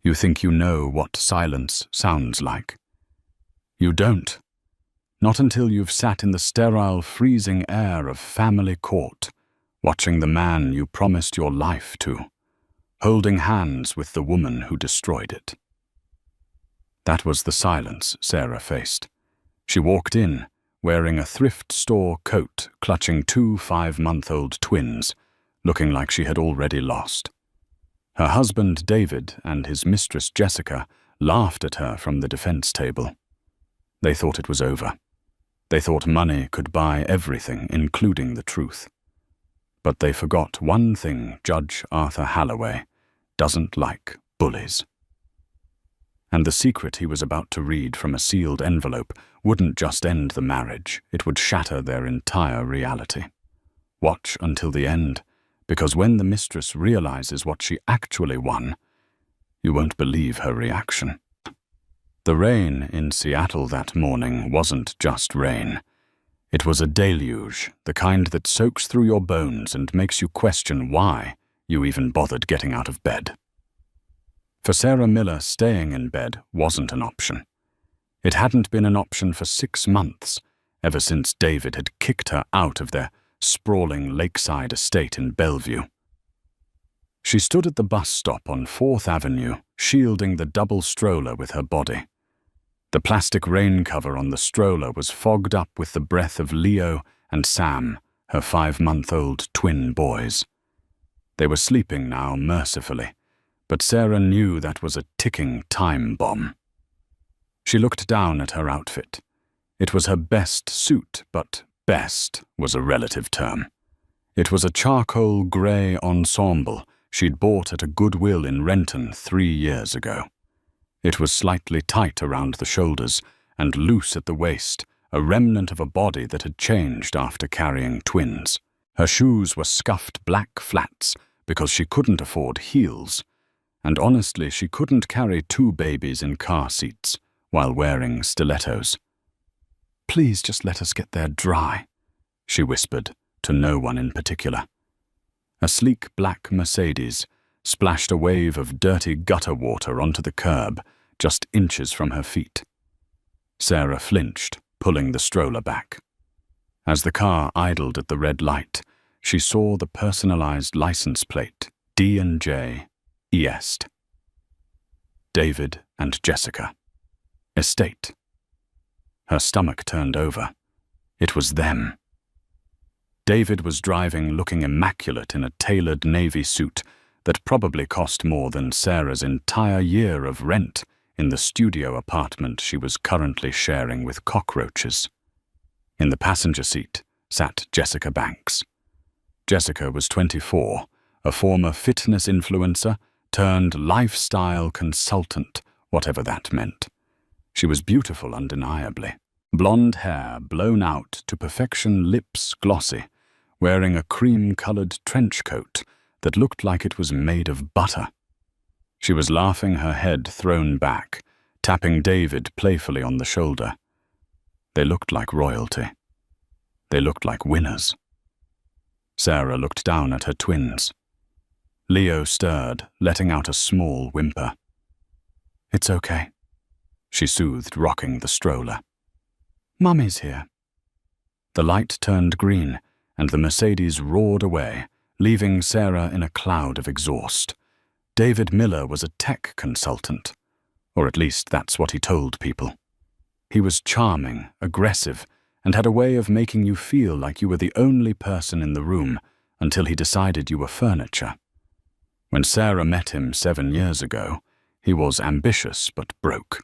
You think you know what silence sounds like. You don't. Not until you've sat in the sterile, freezing air of family court, watching the man you promised your life to, holding hands with the woman who destroyed it. That was the silence Sarah faced. She walked in, wearing a thrift store coat, clutching 2 5-month-old twins, looking like she had already lost. Her husband David and his mistress Jessica laughed at her from the defense table. They thought it was over. They thought money could buy everything, including the truth. But they forgot one thing Judge Arthur Halloway doesn't like: bullies. And the secret he was about to read from a sealed envelope wouldn't just end the marriage, it would shatter their entire reality. Watch until the end, because when the mistress realizes what she actually won, you won't believe her reaction. The rain in Seattle that morning wasn't just rain. It was a deluge, the kind that soaks through your bones and makes you question why you even bothered getting out of bed. For Sarah Miller, staying in bed wasn't an option. It hadn't been an option for 6 months, ever since David had kicked her out of their sprawling lakeside estate in Bellevue. She stood at the bus stop on 4th Avenue, shielding the double stroller with her body. The plastic rain cover on the stroller was fogged up with the breath of Leo and Sam, her 5-month-old twin boys. They were sleeping now, mercifully, but Sarah knew that was a ticking time bomb. She looked down at her outfit. It was her best suit, but best was a relative term. It was a charcoal grey ensemble she'd bought at a Goodwill in Renton 3 years ago. It was slightly tight around the shoulders and loose at the waist, a remnant of a body that had changed after carrying twins. Her shoes were scuffed black flats because she couldn't afford heels, and honestly, she couldn't carry 2 babies in car seats while wearing stilettos. "Please just let us get there dry," she whispered to no one in particular. A sleek black Mercedes splashed a wave of dirty gutter water onto the curb just inches from her feet. Sarah flinched, pulling the stroller back. As the car idled at the red light, she saw the personalized license plate, D&J East. David and Jessica. Estate. Her stomach turned over. It was them. David was driving, looking immaculate in a tailored navy suit that probably cost more than Sarah's entire year of rent in the studio apartment she was currently sharing with cockroaches. In the passenger seat sat Jessica Banks. Jessica was 24, a former fitness influencer turned lifestyle consultant, whatever that meant. She was beautiful undeniably. Blonde hair blown out to perfection, lips glossy, wearing a cream-colored trench coat that looked like it was made of butter. She was laughing, her head thrown back, tapping David playfully on the shoulder. They looked like royalty. They looked like winners. Sarah looked down at her twins. Leo stirred, letting out a small whimper. "It's okay," she soothed, rocking the stroller. "Mummy's here." The light turned green, and the Mercedes roared away, leaving Sarah in a cloud of exhaust. David Miller was a tech consultant, or at least that's what he told people. He was charming, aggressive, and had a way of making you feel like you were the only person in the room until he decided you were furniture. When Sarah met him 7 years ago, he was ambitious but broke.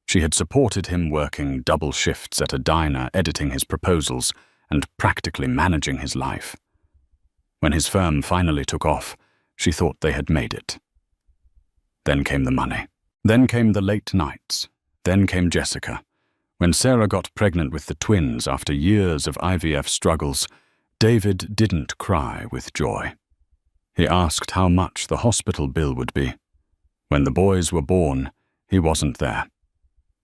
She had supported him working double shifts at a diner, editing his proposals, and practically managing his life. When his firm finally took off, she thought they had made it. Then came the money. Then came the late nights. Then came Jessica. When Sarah got pregnant with the twins after years of IVF struggles, David didn't cry with joy. He asked how much the hospital bill would be. When the boys were born, he wasn't there.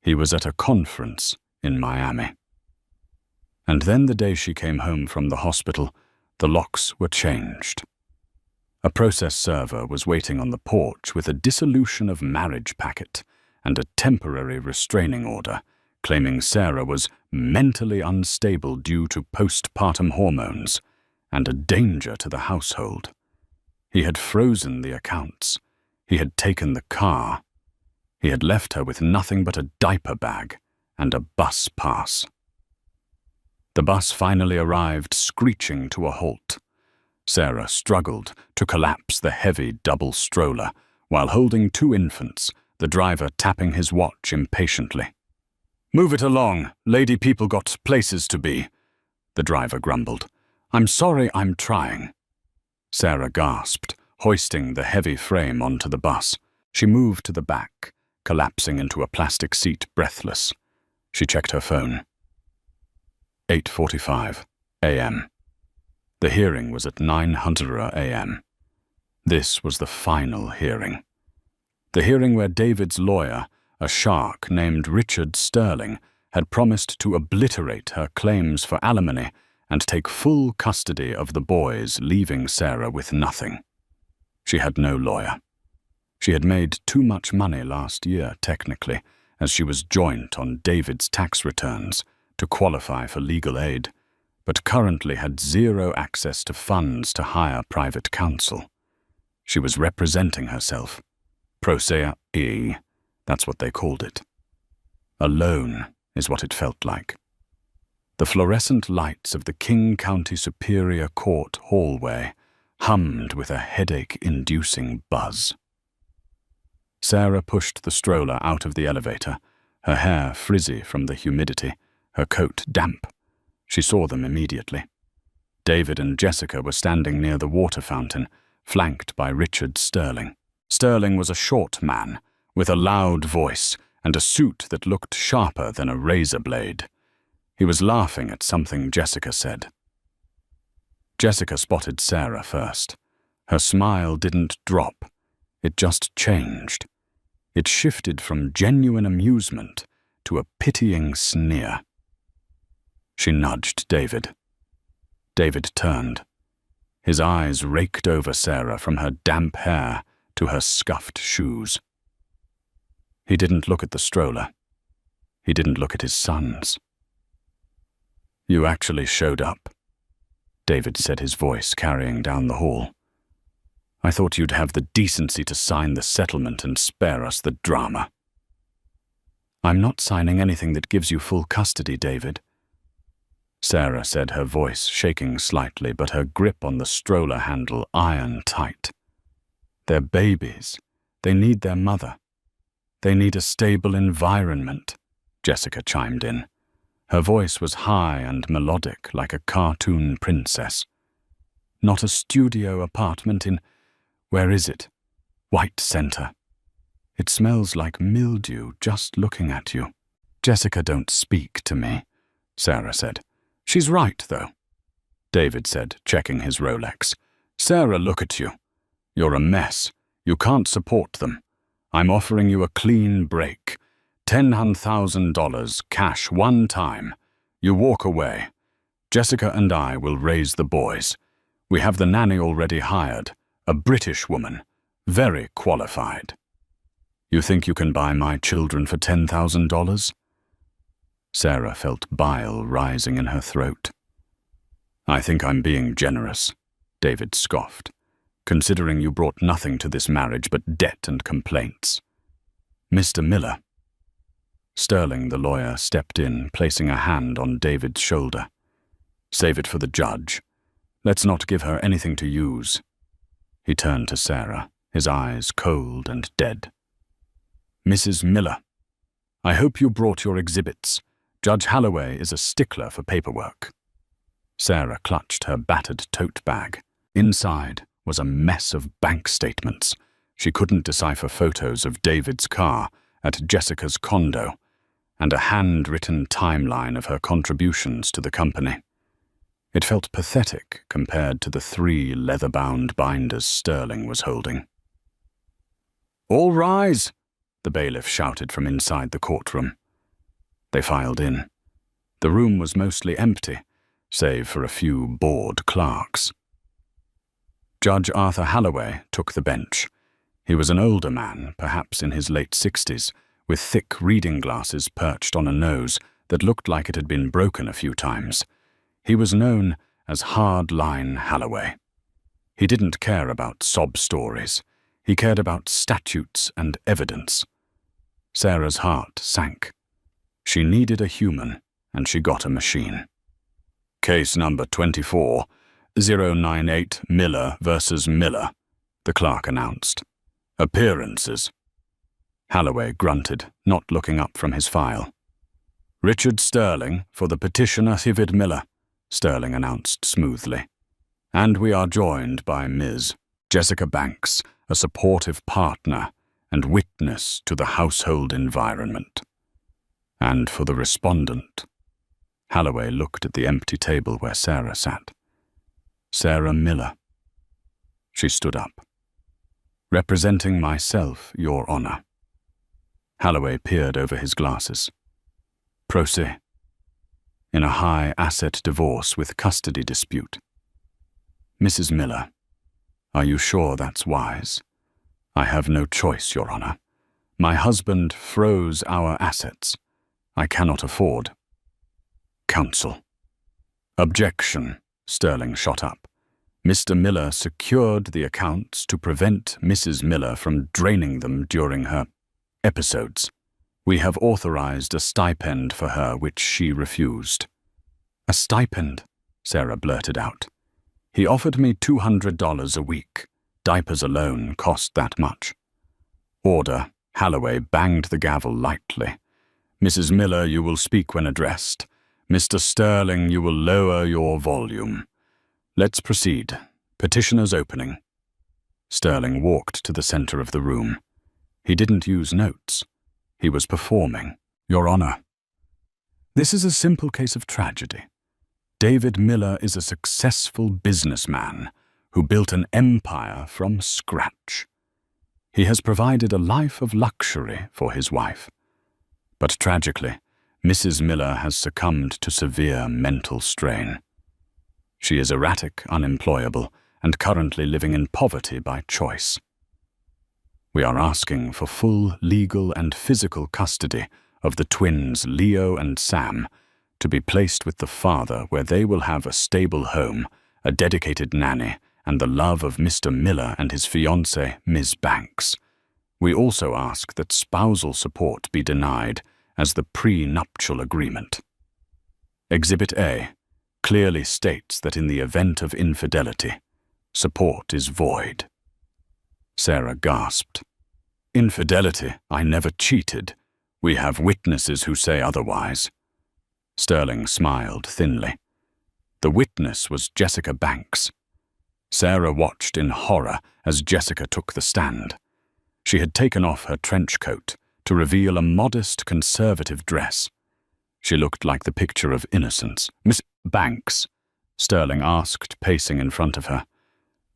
He was at a conference in Miami. And then the day she came home from the hospital, the locks were changed. A process server was waiting on the porch with a dissolution of marriage packet and a temporary restraining order, claiming Sarah was mentally unstable due to postpartum hormones and a danger to the household. He had frozen the accounts. He had taken the car. He had left her with nothing but a diaper bag and a bus pass. The bus finally arrived, screeching to a halt. Sarah struggled to collapse the heavy double stroller while holding 2 infants, the driver tapping his watch impatiently. "Move it along, lady people got places to be," the driver grumbled. "I'm sorry, I'm trying." Sarah gasped, hoisting the heavy frame onto the bus. She moved to the back, collapsing into a plastic seat, breathless. She checked her phone. 8:45 a.m. The hearing was at 9:00 a.m. This was the final hearing. The hearing where David's lawyer, a shark named Richard Sterling, had promised to obliterate her claims for alimony and take full custody of the boys, leaving Sarah with nothing. She had no lawyer. She had made too much money last year, technically, as she was joint on David's tax returns to qualify for legal aid, but currently had zero access to funds to hire private counsel. She was representing herself. Pro se, that's what they called it. Alone is what it felt like. The fluorescent lights of the King County Superior Court hallway hummed with a headache-inducing buzz. Sarah pushed the stroller out of the elevator, her hair frizzy from the humidity, her coat damp. She saw them immediately. David and Jessica were standing near the water fountain, flanked by Richard Sterling. Sterling was a short man, with a loud voice and a suit that looked sharper than a razor blade. He was laughing at something Jessica said. Jessica spotted Sarah first. Her smile didn't drop. It just changed. It shifted from genuine amusement to a pitying sneer. She nudged David. David turned. His eyes raked over Sarah from her damp hair to her scuffed shoes. He didn't look at the stroller. He didn't look at his sons. "You actually showed up," David said, his voice carrying down the hall. "I thought you'd have the decency to sign the settlement and spare us the drama." "I'm not signing anything that gives you full custody, David," Sarah said, her voice shaking slightly, but her grip on the stroller handle iron tight. "They're babies. They need their mother. They need a stable environment," Jessica chimed in. Her voice was high and melodic, like a cartoon princess. "Not a studio apartment in, where is it? White Center. It smells like mildew just looking at you." "Jessica, don't speak to me," Sarah said. "She's right, though," David said, checking his Rolex. "Sarah, look at you. You're a mess. You can't support them. I'm offering you a clean break. $10,000 cash one time. You walk away. Jessica and I will raise the boys. We have the nanny already hired, a British woman, very qualified. You think you can buy my children for $10,000? Sarah felt bile rising in her throat. "I think I'm being generous," David scoffed, "considering you brought nothing to this marriage but debt and complaints." "Mr. Miller." Sterling, the lawyer, stepped in, placing a hand on David's shoulder. "Save it for the judge. Let's not give her anything to use." He turned to Sarah, his eyes cold and dead. "Mrs. Miller, I hope you brought your exhibits. Judge Holloway is a stickler for paperwork." Sarah clutched her battered tote bag. Inside was a mess of bank statements. She couldn't decipher photos of David's car at Jessica's condo and a handwritten timeline of her contributions to the company. It felt pathetic compared to the 3 leather-bound binders Sterling was holding. "All rise!" the bailiff shouted from inside the courtroom. They filed in. The room was mostly empty, save for a few bored clerks. Judge Arthur Halloway took the bench. He was an older man, perhaps in his late 60s, with thick reading glasses perched on a nose that looked like it had been broken a few times. He was known as Hardline Halloway. He didn't care about sob stories. He cared about statutes and evidence. Sarah's heart sank. She needed a human, and she got a machine. Case number 24, 098 Miller versus Miller, the clerk announced. Appearances. Halloway grunted, not looking up from his file. Richard Sterling for the petitioner David Miller, Sterling announced smoothly. And we are joined by Ms. Jessica Banks, a supportive partner and witness to the household environment. And for the respondent. Halloway looked at the empty table where Sarah sat. Sarah Miller. She stood up. Representing myself, Your Honor. Halloway peered over his glasses. Proce. In a high-asset divorce with custody dispute. Mrs. Miller, are you sure that's wise? I have no choice, Your Honor. My husband froze our assets. I cannot afford. Counsel. Objection, Sterling shot up. Mr. Miller secured the accounts to prevent Mrs. Miller from draining them during her episodes. We have authorized a stipend for her which she refused. A stipend, Sarah blurted out. He offered me $200 a week. Diapers alone cost that much. Order. Halloway banged the gavel lightly. Mrs. Miller, you will speak when addressed. Mr. Sterling, you will lower your volume. Let's proceed. Petitioner's opening. Sterling walked to the center of the room. He didn't use notes. He was performing. Your Honor. This is a simple case of tragedy. David Miller is a successful businessman who built an empire from scratch. He has provided a life of luxury for his wife. But tragically, Mrs. Miller has succumbed to severe mental strain. She is erratic, unemployable, and currently living in poverty by choice. We are asking for full legal and physical custody of the twins Leo and Sam to be placed with the father where they will have a stable home, a dedicated nanny, and the love of Mr. Miller and his fiancée, Ms. Banks. We also ask that spousal support be denied as the prenuptial agreement. Exhibit A clearly states that in the event of infidelity, support is void. Sarah gasped. Infidelity? I never cheated. We have witnesses who say otherwise. Sterling smiled thinly. The witness was Jessica Banks. Sarah watched in horror as Jessica took the stand. She had taken off her trench coat to reveal a modest conservative dress. She looked like the picture of innocence. Miss Banks, Sterling asked, pacing in front of her.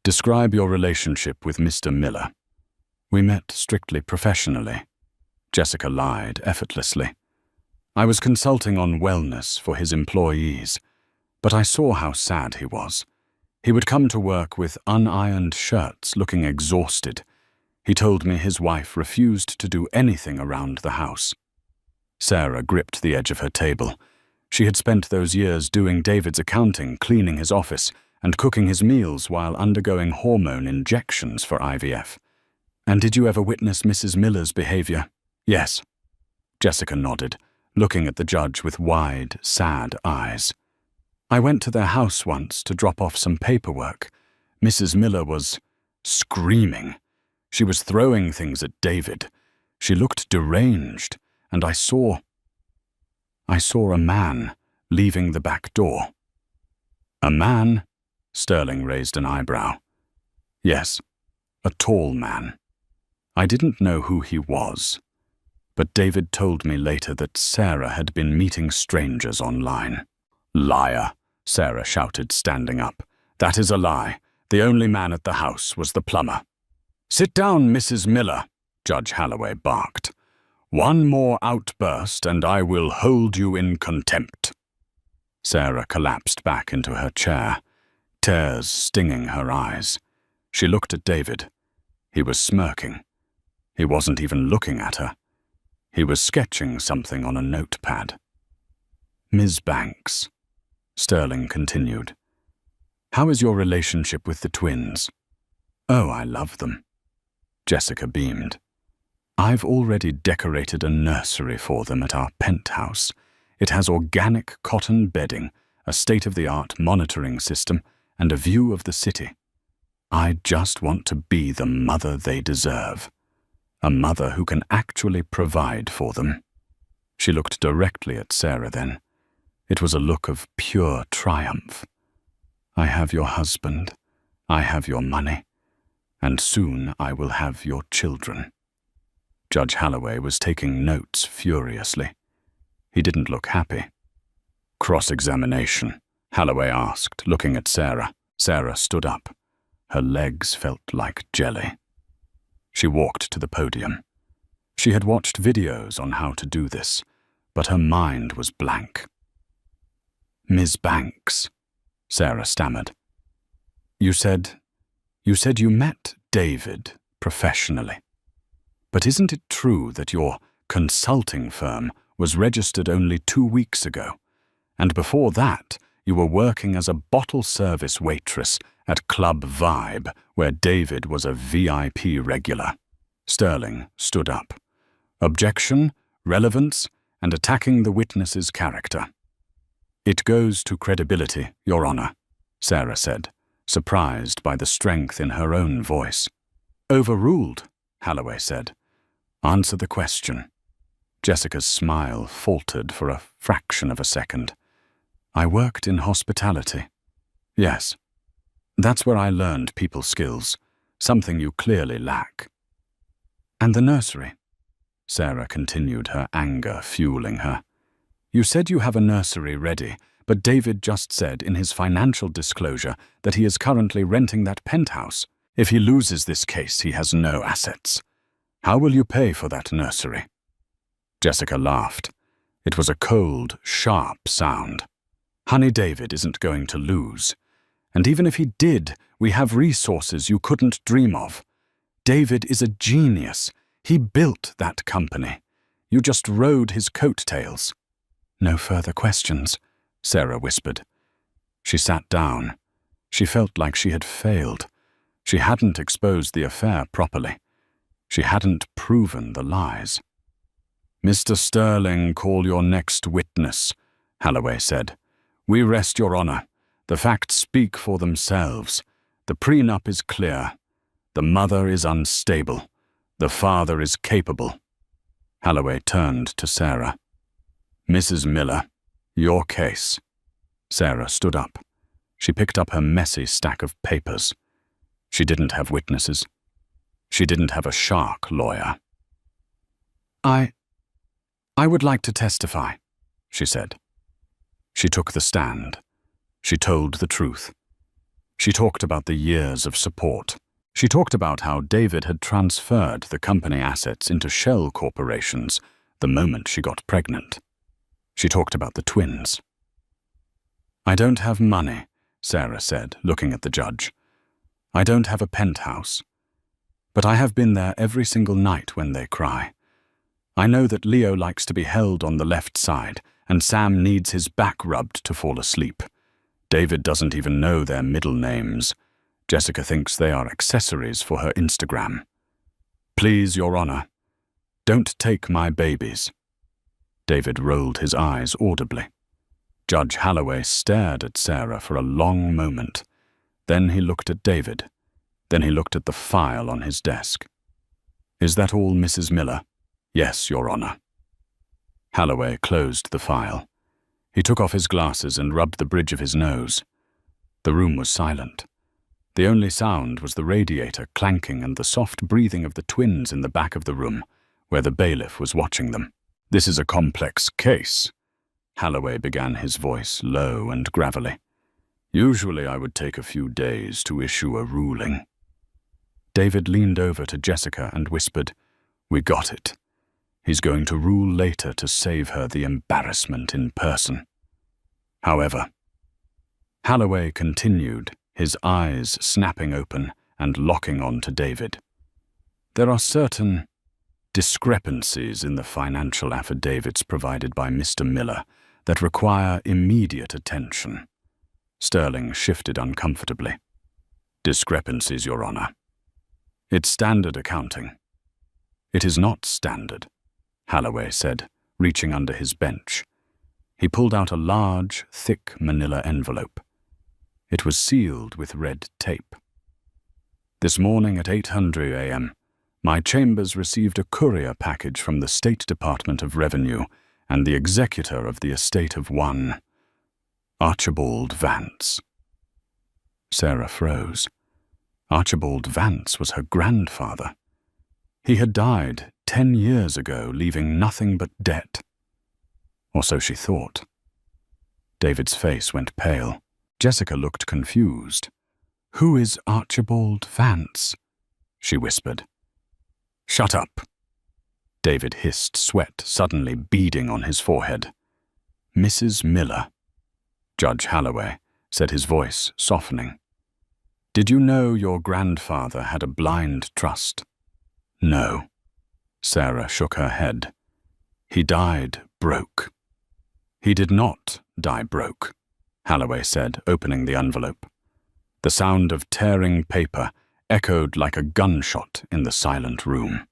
Describe your relationship with Mr. Miller. We met strictly professionally. Jessica lied effortlessly. I was consulting on wellness for his employees, but I saw how sad he was. He would come to work with unironed shirts, looking exhausted. He told me his wife refused to do anything around the house. Sarah gripped the edge of her table. She had spent those years doing David's accounting, cleaning his office, and cooking his meals while undergoing hormone injections for IVF. And did you ever witness Mrs. Miller's behavior? Yes. Jessica nodded, looking at the judge with wide, sad eyes. I went to their house once to drop off some paperwork. Mrs. Miller was screaming. She was throwing things at David. She looked deranged, and I saw a man leaving the back door. A man? Sterling raised an eyebrow. Yes, a tall man. I didn't know who he was, but David told me later that Sarah had been meeting strangers online. Liar, Sarah shouted, standing up. That is a lie. The only man at the house was the plumber. Sit down, Mrs. Miller, Judge Halloway barked. One more outburst and I will hold you in contempt. Sarah collapsed back into her chair, tears stinging her eyes. She looked at David. He was smirking. He wasn't even looking at her. He was sketching something on a notepad. "Ms. Banks," Sterling continued, "how is your relationship with the twins?" "Oh, I love them." Jessica beamed. "I've already decorated a nursery for them at our penthouse. It has organic cotton bedding, a state-of-the-art monitoring system, and a view of the city. I just want to be the mother they deserve. A mother who can actually provide for them." She looked directly at Sarah then. It was a look of pure triumph. "I have your husband, I have your money, and soon I will have your children." Judge Holloway was taking notes furiously. He didn't look happy. "Cross-examination," Holloway asked, looking at Sarah. Sarah stood up. Her legs felt like jelly. She walked to the podium. She had watched videos on how to do this, but her mind was blank. "Ms. Banks," Sarah stammered. You said you met David professionally. But isn't it true that your consulting firm was registered only 2 weeks ago, and before that you were working as a bottle service waitress at Club Vibe, where David was a VIP regular?" Sterling stood up. "Objection, relevance, and attacking the witness's character." "It goes to credibility, Your Honor," Sarah said, surprised by the strength in her own voice. "Overruled," Holloway said. "Answer the question." Jessica's smile faltered for a fraction of a second. "I worked in hospitality." "Yes. That's where I learned people skills, something you clearly lack." "And the nursery?" Sarah continued, her anger fueling her. "You said you have a nursery ready, but David just said in his financial disclosure that he is currently renting that penthouse. If he loses this case, he has no assets. How will you pay for that nursery?" Jessica laughed. It was a cold, sharp sound. "Honey, David isn't going to lose. And even if he did, we have resources you couldn't dream of. David is a genius. He built that company. You just rode his coattails." "No further questions," Sarah whispered. She sat down. She felt like she had failed. She hadn't exposed the affair properly. She hadn't proven the lies. "Mr. Sterling, call your next witness," Holloway said. "We rest your honor. The facts speak for themselves. The prenup is clear. The mother is unstable. The father is capable." Holloway turned to Sarah. "Mrs. Miller, your case." Sarah stood up. She picked up her messy stack of papers. She didn't have witnesses. She didn't have a shark lawyer. I would like to testify," she said. She took the stand. She told the truth. She talked about the years of support. She talked about how David had transferred the company assets into shell corporations the moment she got pregnant. She talked about the twins. "I don't have money," Sarah said, looking at the judge. "I don't have a penthouse. But I have been there every single night when they cry. I know that Leo likes to be held on the left side, and Sam needs his back rubbed to fall asleep. David doesn't even know their middle names. Jessica thinks they are accessories for her Instagram. Please, Your Honor, don't take my babies." David rolled his eyes audibly. Judge Holloway stared at Sarah for a long moment. Then he looked at David. Then he looked at the file on his desk. "Is that all, Mrs. Miller?" "Yes, Your Honor." Holloway closed the file. He took off his glasses and rubbed the bridge of his nose. The room was silent. The only sound was the radiator clanking and the soft breathing of the twins in the back of the room, where the bailiff was watching them. "This is a complex case," Holloway began, his voice low and gravelly. "Usually I would take a few days to issue a ruling." David leaned over to Jessica and whispered, "We got it. He's going to rule later to save her the embarrassment in person." However, Holloway continued, his eyes snapping open and locking on to David. There are certain discrepancies in the financial affidavits provided by Mr. Miller that require immediate attention. Sterling shifted uncomfortably. Discrepancies, Your Honor. It's standard accounting. It is not standard, Holloway said, reaching under his bench. He pulled out a large, thick manila envelope. It was sealed with red tape. This morning at 8:00 a.m., my chambers received a courier package from the State Department of Revenue and the executor of the estate of one Archibald Vance. Sarah froze. Archibald Vance was her grandfather. He had died 10 years ago, leaving nothing but debt. Or so she thought. David's face went pale. Jessica looked confused. "Who is Archibald Vance?" she whispered. "Shut up," David hissed, sweat suddenly beading on his forehead. "Mrs. Miller," Judge Holloway said, his voice softening. "Did you know your grandfather had a blind trust?" "No." Sarah shook her head. "He died broke." "He did not die broke," Holloway said, opening the envelope. The sound of tearing paper echoed like a gunshot in the silent room.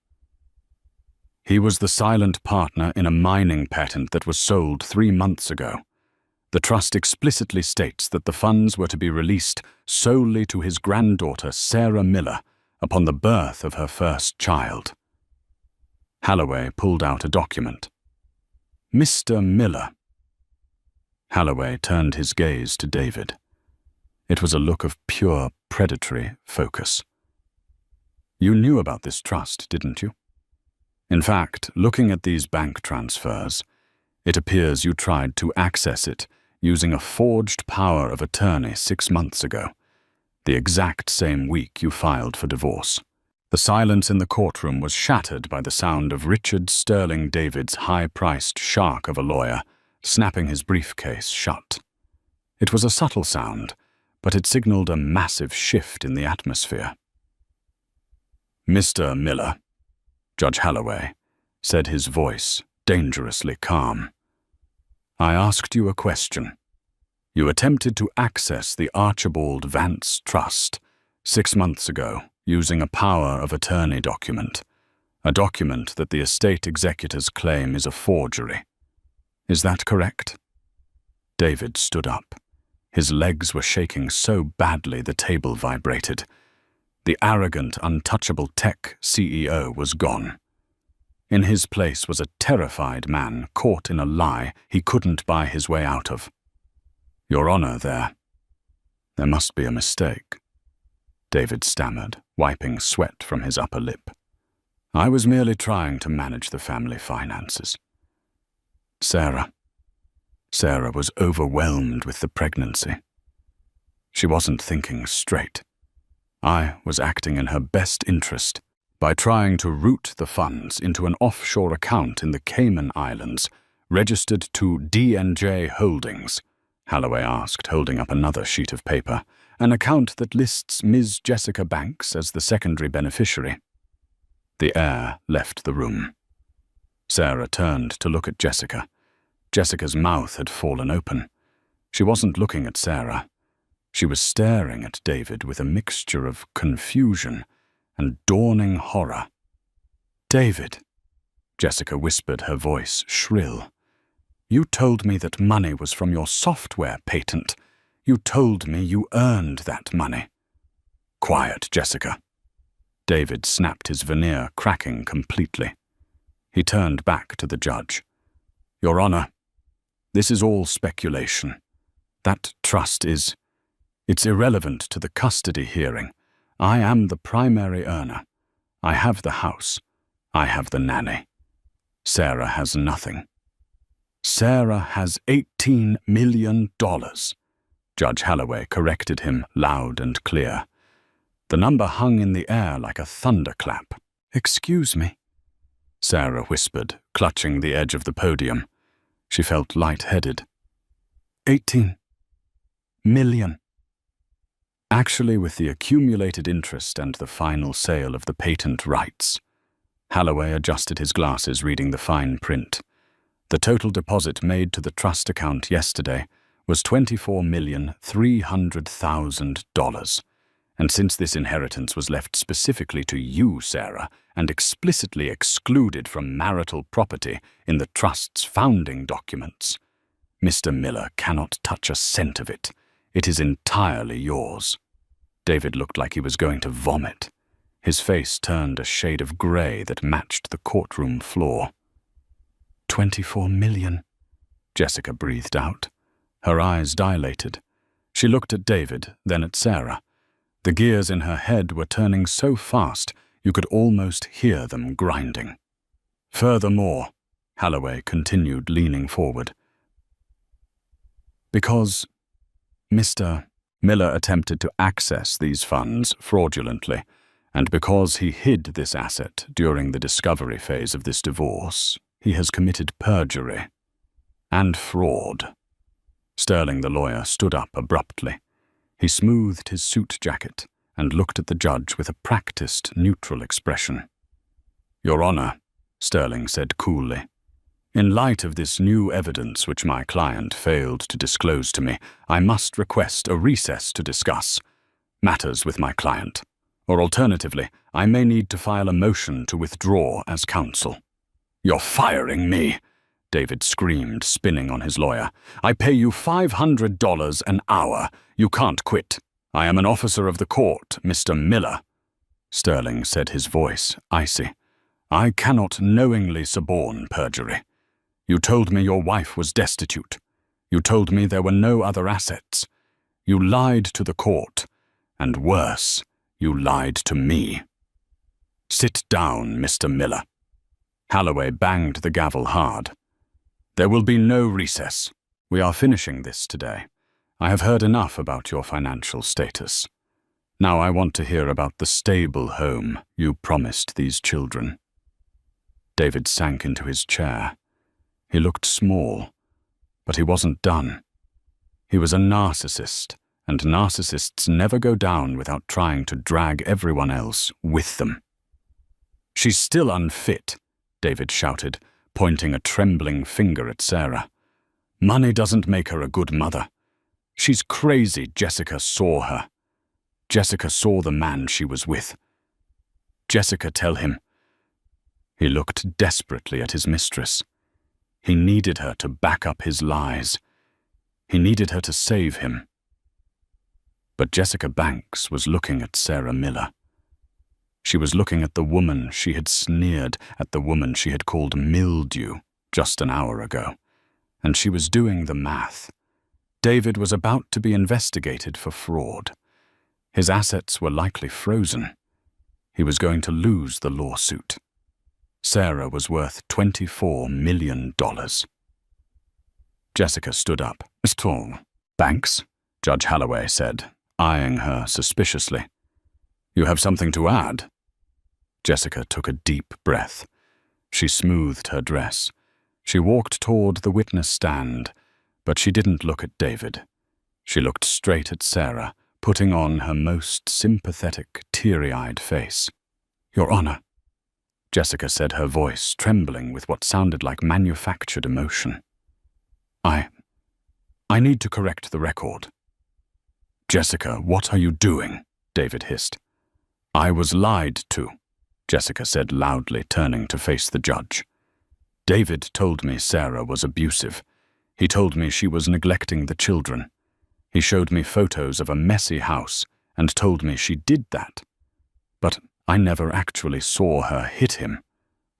"He was the silent partner in a mining patent that was sold 3 months ago. The trust explicitly states that the funds were to be released solely to his granddaughter, Sarah Miller, upon the birth of her first child." Holloway pulled out a document. "Mr. Miller." Holloway turned his gaze to David. It was a look of pure predatory focus. "You knew about this trust, didn't you? In fact, looking at these bank transfers, it appears you tried to access it using a forged power of attorney 6 months ago, the exact same week you filed for divorce." The silence in the courtroom was shattered by the sound of Richard Sterling David's high-priced shark of a lawyer snapping his briefcase shut. It was a subtle sound, but it signaled a massive shift in the atmosphere. "Mr. Miller," Judge Holloway said, his voice dangerously calm. "I asked you a question. You attempted to access the Archibald Vance Trust 6 months ago using a power of attorney document, a document that the estate executors claim is a forgery. Is that correct?" David stood up. His legs were shaking so badly the table vibrated. The arrogant, untouchable tech CEO was gone. In his place was a terrified man caught in a lie he couldn't buy his way out of. "Your Honor, there must be a mistake," David stammered, wiping sweat from his upper lip. "I was merely trying to manage the family finances." Sarah was overwhelmed with the pregnancy. She wasn't thinking straight. I was acting in her best interest by trying to route the funds into an offshore account in the Cayman Islands, registered to D&J Holdings, Holloway asked, holding up another sheet of paper, an account that lists Ms. Jessica Banks as the secondary beneficiary. The air left the room. Sarah turned to look at Jessica. Jessica's mouth had fallen open. She wasn't looking at Sarah. She was staring at David with a mixture of confusion and dawning horror. "David," Jessica whispered, her voice shrill. "You told me that money was from your software patent. You told me you earned that money." "Quiet, Jessica." David snapped, his veneer cracking completely. He turned back to the judge. "Your Honor, this is all speculation. That trust it's irrelevant to the custody hearing. I am the primary earner. I have the house. I have the nanny. Sarah has nothing." "Sarah has $18 million, Judge Holloway corrected him loud and clear. The number hung in the air like a thunderclap. "Excuse me," Sarah whispered, clutching the edge of the podium. She felt light-headed. $18 million. Actually, with the accumulated interest and the final sale of the patent rights. Holloway adjusted his glasses, reading the fine print. The total deposit made to the trust account yesterday was $24,300,000. And since this inheritance was left specifically to you, Sarah, and explicitly excluded from marital property in the trust's founding documents, Mr. Miller cannot touch a cent of it. It is entirely yours. David looked like he was going to vomit. His face turned a shade of gray that matched the courtroom floor. $24 million, Jessica breathed out. Her eyes dilated. She looked at David, then at Sarah. The gears in her head were turning so fast you could almost hear them grinding. Furthermore, Holloway continued, leaning forward, because Mr. Miller attempted to access these funds fraudulently, and because he hid this asset during the discovery phase of this divorce, he has committed perjury and fraud. Sterling, the lawyer, stood up abruptly. He smoothed his suit jacket and looked at the judge with a practiced, neutral expression. Your Honor, Sterling said coolly, in light of this new evidence which my client failed to disclose to me, I must request a recess to discuss matters with my client, or alternatively, I may need to file a motion to withdraw as counsel. You're firing me, David screamed, spinning on his lawyer. I pay you $500 an hour. You can't quit. I am an officer of the court, Mr. Miller. Sterling said, his voice icy. I cannot knowingly suborn perjury. You told me your wife was destitute. You told me there were no other assets. You lied to the court, and worse, you lied to me. Sit down, Mr. Miller. Holloway banged the gavel hard. There will be no recess. We are finishing this today. I have heard enough about your financial status. Now I want to hear about the stable home you promised these children. David sank into his chair. He looked small, but he wasn't done. He was a narcissist, and narcissists never go down without trying to drag everyone else with them. She's still unfit, David shouted, pointing a trembling finger at Sarah. Money doesn't make her a good mother. She's crazy. Jessica saw her. Jessica saw the man she was with. Jessica, tell him. He looked desperately at his mistress. He needed her to back up his lies. He needed her to save him. But Jessica Banks was looking at Sarah Miller. She was looking at the woman she had sneered at, the woman she had called mildew just an hour ago, and she was doing the math. David was about to be investigated for fraud. His assets were likely frozen. He was going to lose the lawsuit. Sarah was worth $24 million. Jessica stood up. Mr. Banks, Judge Holloway said, eyeing her suspiciously. You have something to add? Jessica took a deep breath. She smoothed her dress. She walked toward the witness stand, but she didn't look at David. She looked straight at Sarah, putting on her most sympathetic, teary-eyed face. Your Honor, Jessica said, her voice trembling with what sounded like manufactured emotion. I need to correct the record. Jessica, what are you doing? David hissed. I was lied to, Jessica said loudly, turning to face the judge. David told me Sarah was abusive. He told me she was neglecting the children. He showed me photos of a messy house and told me she did that. But I never actually saw her hit him.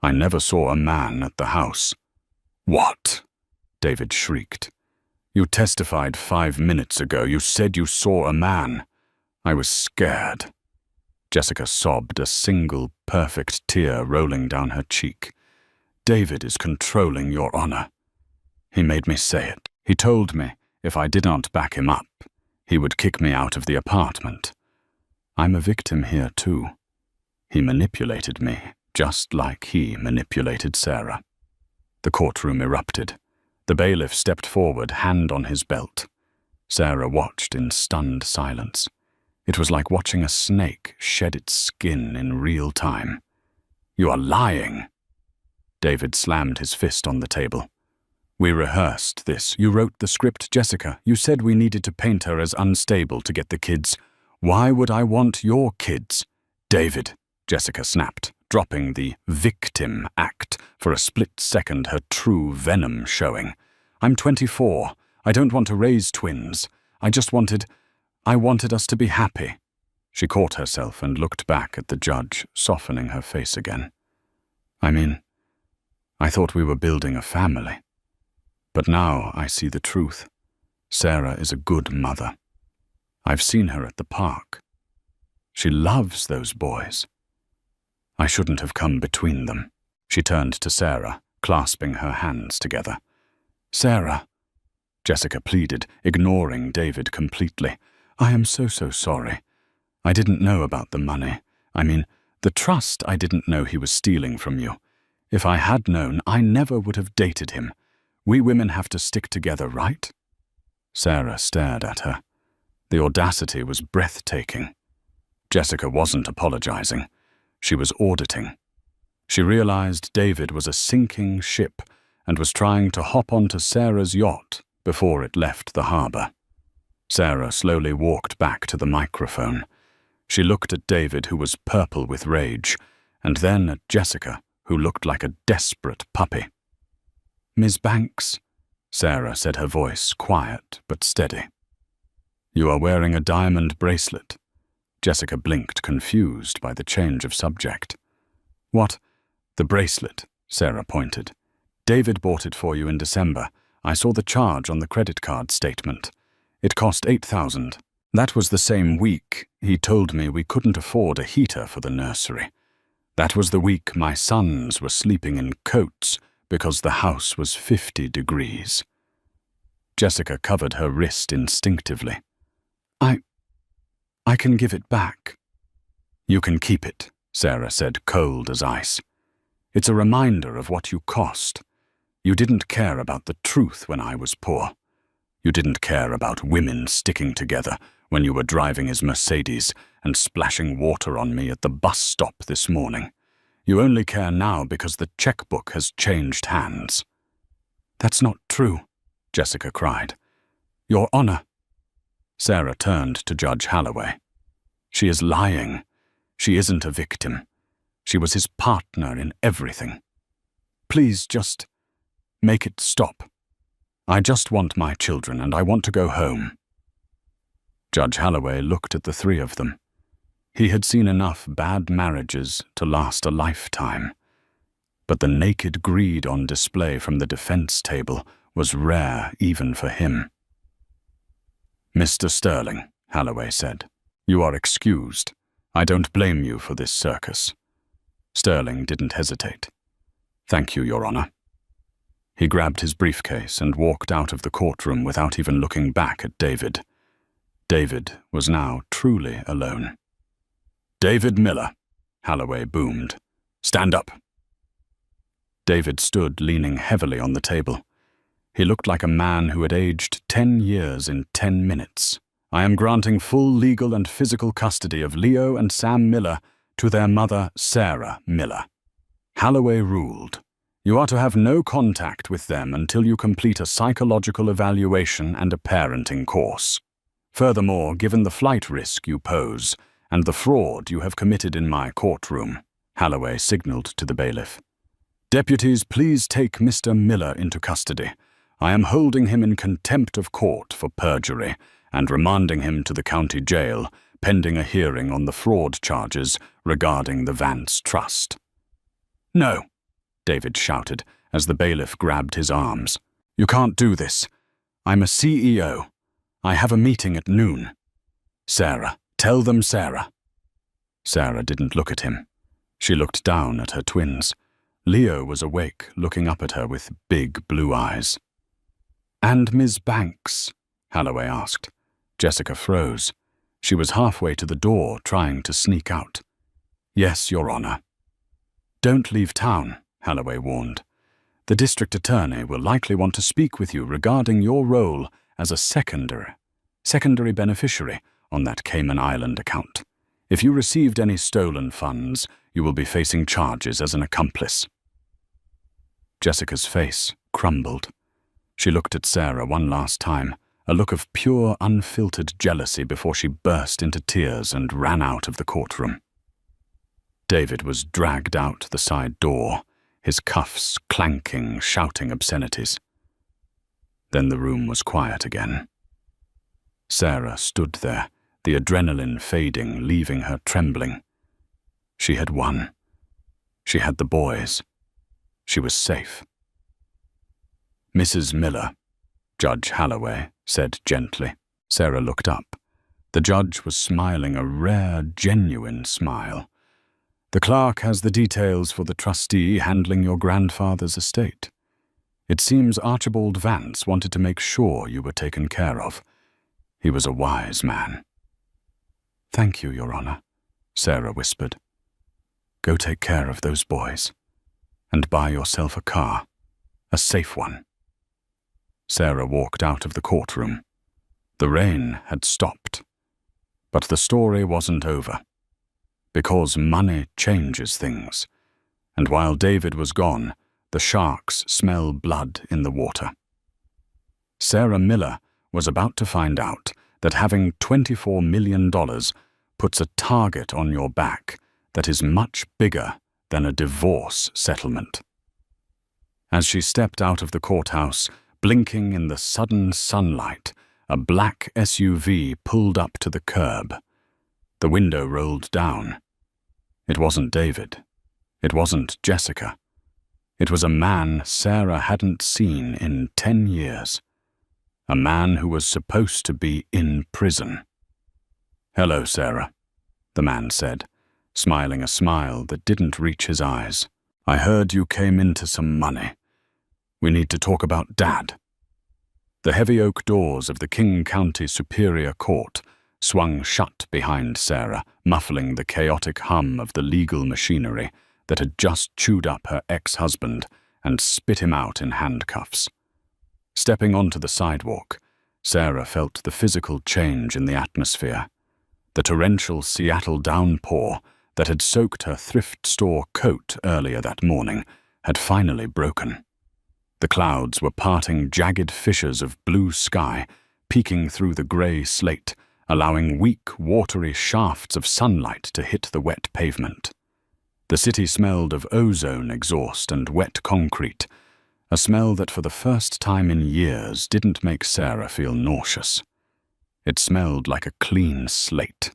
I never saw a man at the house. What? David shrieked. You testified 5 minutes ago. You said you saw a man. I was scared. Jessica sobbed, a single perfect tear rolling down her cheek. David is controlling, Your Honor. He made me say it. He told me if I did not back him up, he would kick me out of the apartment. I'm a victim here, too. He manipulated me, just like he manipulated Sarah. The courtroom erupted. The bailiff stepped forward, hand on his belt. Sarah watched in stunned silence. It was like watching a snake shed its skin in real time. "You are lying." David slammed his fist on the table. "We rehearsed this. You wrote the script, Jessica. You said we needed to paint her as unstable to get the kids. Why would I want your kids?" "David," Jessica snapped, dropping the victim act for a split second, her true venom showing. "I'm 24. I don't want to raise twins. I wanted us to be happy." She caught herself and looked back at the judge, softening her face again. I thought we were building a family. But now I see the truth. Sarah is a good mother. I've seen her at the park. She loves those boys. I shouldn't have come between them." She turned to Sarah, clasping her hands together. "Sarah," Jessica pleaded, ignoring David completely. "I am so sorry. I didn't know about the money. The trust I didn't know he was stealing from you. If I had known, I never would have dated him. We women have to stick together, right?" Sarah stared at her. The audacity was breathtaking. Jessica wasn't apologizing. She was auditing. She realized David was a sinking ship and was trying to hop onto Sarah's yacht before it left the harbor. Sarah slowly walked back to the microphone. She looked at David, who was purple with rage, and then at Jessica, who looked like a desperate puppy. "Ms. Banks," Sarah said, her voice quiet but steady. "You are wearing a diamond bracelet." Jessica blinked, confused by the change of subject. "What?" "The bracelet," Sarah pointed. "David bought it for you in December. I saw the charge on the credit card statement. It cost $8,000. That was the same week he told me we couldn't afford a heater for the nursery. That was the week my sons were sleeping in coats because the house was 50 degrees. Jessica covered her wrist instinctively. I can give it back." "You can keep it," Sarah said, cold as ice. "It's a reminder of what you cost. You didn't care about the truth when I was poor. You didn't care about women sticking together when you were driving his Mercedes and splashing water on me at the bus stop this morning. You only care now because the checkbook has changed hands." "That's not true," Jessica cried. "Your Honor." Sarah turned to Judge Holloway. "She is lying. She isn't a victim. She was his partner in everything. Please just make it stop. I just want my children and I want to go home." Judge Holloway looked at the three of them. He had seen enough bad marriages to last a lifetime. But the naked greed on display from the defense table was rare even for him. "Mr. Sterling," Holloway said, "you are excused. I don't blame you for this circus." Sterling didn't hesitate. "Thank you, Your Honor." He grabbed his briefcase and walked out of the courtroom without even looking back at David. David was now truly alone. "David Miller," Holloway boomed. "Stand up." David stood leaning heavily on the table. He looked like a man who had aged 10 years in 10 minutes. "I am granting full legal and physical custody of Leo and Sam Miller to their mother, Sarah Miller." Holloway ruled, "You are to have no contact with them until you complete a psychological evaluation and a parenting course. Furthermore, given the flight risk you pose and the fraud you have committed in my courtroom," Holloway signaled to the bailiff. "Deputies, please take Mr. Miller into custody. I am holding him in contempt of court for perjury and remanding him to the county jail pending a hearing on the fraud charges regarding the Vance Trust." "No," David shouted as the bailiff grabbed his arms. "You can't do this. I'm a CEO. I have a meeting at noon. Sarah, tell them Sarah." Sarah didn't look at him. She looked down at her twins. Leo was awake, looking up at her with big blue eyes. "And Ms. Banks?" Holloway asked. Jessica froze. She was halfway to the door, trying to sneak out. "Yes, Your Honor." "Don't leave town," Holloway warned. "The district attorney will likely want to speak with you regarding your role as a secondary beneficiary on that Cayman Island account. If you received any stolen funds, you will be facing charges as an accomplice." Jessica's face crumbled. She looked at Sarah one last time, a look of pure, unfiltered jealousy before she burst into tears and ran out of the courtroom. David was dragged out the side door, his cuffs clanking, shouting obscenities. Then the room was quiet again. Sarah stood there, the adrenaline fading, leaving her trembling. She had won. She had the boys. She was safe. "Mrs. Miller," Judge Halloway said gently. Sarah looked up. The judge was smiling a rare, genuine smile. "The clerk has the details for the trustee handling your grandfather's estate. It seems Archibald Vance wanted to make sure you were taken care of. He was a wise man." "Thank you, Your Honor," Sarah whispered. "Go take care of those boys. And buy yourself a car. A safe one." Sarah walked out of the courtroom. The rain had stopped. But the story wasn't over. Because money changes things. And while David was gone, the sharks smell blood in the water. Sarah Miller was about to find out that having $24 million puts a target on your back that is much bigger than a divorce settlement. As she stepped out of the courthouse, blinking in the sudden sunlight, a black SUV pulled up to the curb. The window rolled down. It wasn't David. It wasn't Jessica. It was a man Sarah hadn't seen in 10 years. A man who was supposed to be in prison. "Hello, Sarah," the man said, smiling a smile that didn't reach his eyes. "I heard you came into some money. We need to talk about Dad." The heavy oak doors of the King County Superior Court swung shut behind Sarah, muffling the chaotic hum of the legal machinery that had just chewed up her ex-husband and spit him out in handcuffs. Stepping onto the sidewalk, Sarah felt the physical change in the atmosphere. The torrential Seattle downpour that had soaked her thrift store coat earlier that morning had finally broken. The clouds were parting jagged fissures of blue sky, peeking through the grey slate, allowing weak, watery shafts of sunlight to hit the wet pavement. The city smelled of ozone exhaust and wet concrete, a smell that for the first time in years didn't make Sarah feel nauseous. It smelled like a clean slate.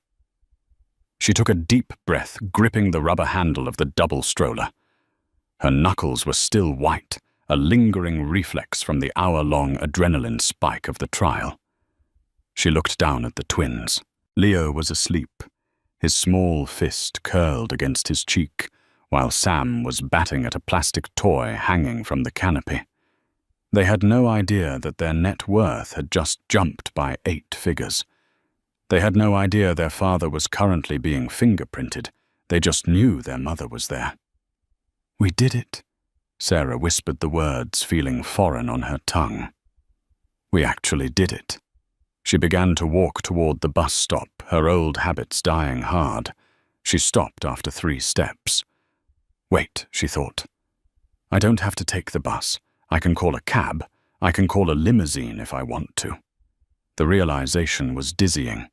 She took a deep breath, gripping the rubber handle of the double stroller. Her knuckles were still white, a lingering reflex from the hour-long adrenaline spike of the trial. She looked down at the twins. Leo was asleep, his small fist curled against his cheek, while Sam was batting at a plastic toy hanging from the canopy. They had no idea that their net worth had just jumped by 8 figures. They had no idea their father was currently being fingerprinted. They just knew their mother was there. "We did it," Sarah whispered the words, feeling foreign on her tongue. "We actually did it." She began to walk toward the bus stop, her old habits dying hard. She stopped after 3 steps. "Wait," she thought. "I don't have to take the bus. I can call a cab. I can call a limousine if I want to." The realization was dizzying.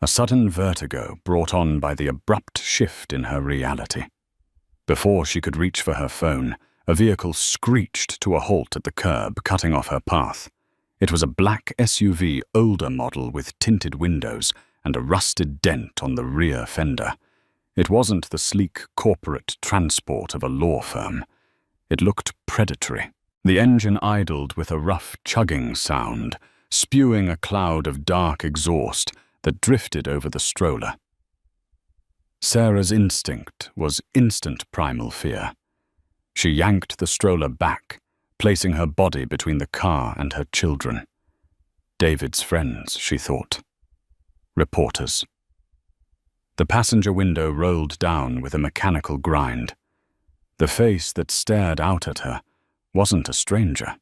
A sudden vertigo brought on by the abrupt shift in her reality. Before she could reach for her phone, a vehicle screeched to a halt at the curb, cutting off her path. It was a black SUV, older model with tinted windows and a rusted dent on the rear fender. It wasn't the sleek corporate transport of a law firm. It looked predatory. The engine idled with a rough chugging sound, spewing a cloud of dark exhaust that drifted over the stroller. Sarah's instinct was instant primal fear. She yanked the stroller back, placing her body between the car and her children. David's friends, she thought. Reporters. The passenger window rolled down with a mechanical grind. The face that stared out at her wasn't a stranger.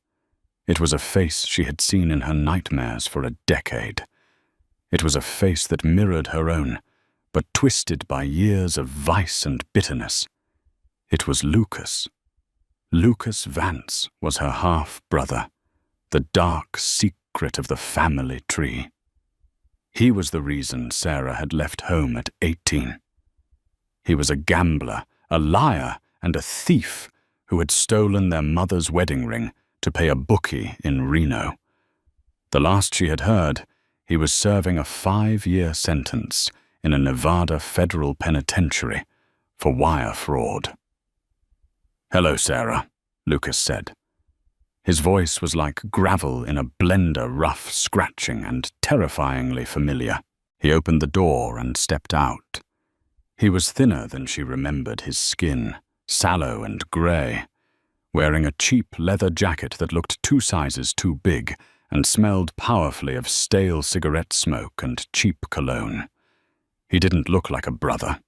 It was a face she had seen in her nightmares for a decade. It was a face that mirrored her own, but twisted by years of vice and bitterness. It was Lucas. Lucas Vance was her half-brother, the dark secret of the family tree. He was the reason Sarah had left home at 18. He was a gambler, a liar, and a thief who had stolen their mother's wedding ring to pay a bookie in Reno. The last she had heard, he was serving a 5-year sentence in a Nevada federal penitentiary for wire fraud. "Hello, Sarah," Lucas said. His voice was like gravel in a blender, rough, scratching, and terrifyingly familiar. He opened the door and stepped out. He was thinner than she remembered his skin, sallow and grey, wearing a cheap leather jacket that looked 2 sizes too big and smelled powerfully of stale cigarette smoke and cheap cologne. He didn't look like a brother.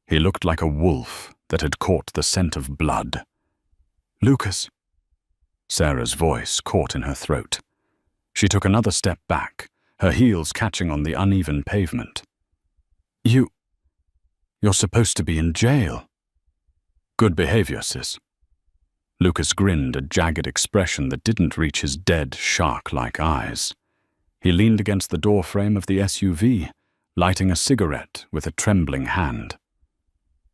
He looked like a wolf that had caught the scent of blood. "Lucas." Sarah's voice caught in her throat. She took another step back, her heels catching on the uneven pavement. You're supposed to be in jail." "Good behavior, sis." Lucas grinned, a jagged expression that didn't reach his dead, shark-like eyes. He leaned against the doorframe of the SUV, lighting a cigarette with a trembling hand.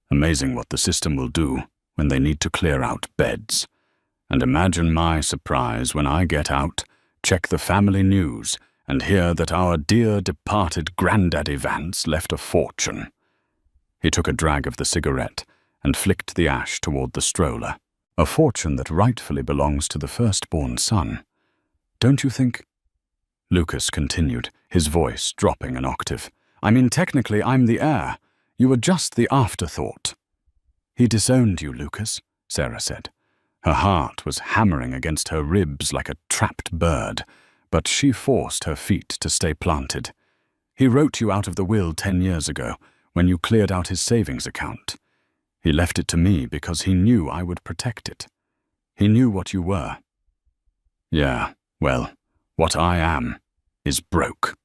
"Amazing what the system will do when they need to clear out beds. And imagine my surprise when I get out, check the family news, and hear that our dear departed Granddaddy Vance left a fortune." He took a drag of the cigarette and flicked the ash toward the stroller. "A fortune that rightfully belongs to the firstborn son. Don't you think?" Lucas continued, his voice dropping an octave. "I mean, technically, I'm the heir. You were just the afterthought." "He disowned you, Lucas," Sarah said. Her heart was hammering against her ribs like a trapped bird, but she forced her feet to stay planted. "He wrote you out of the will 10 years ago, when you cleared out his savings account. He left it to me because he knew I would protect it. He knew what you were." "Yeah, well, what I am is broke."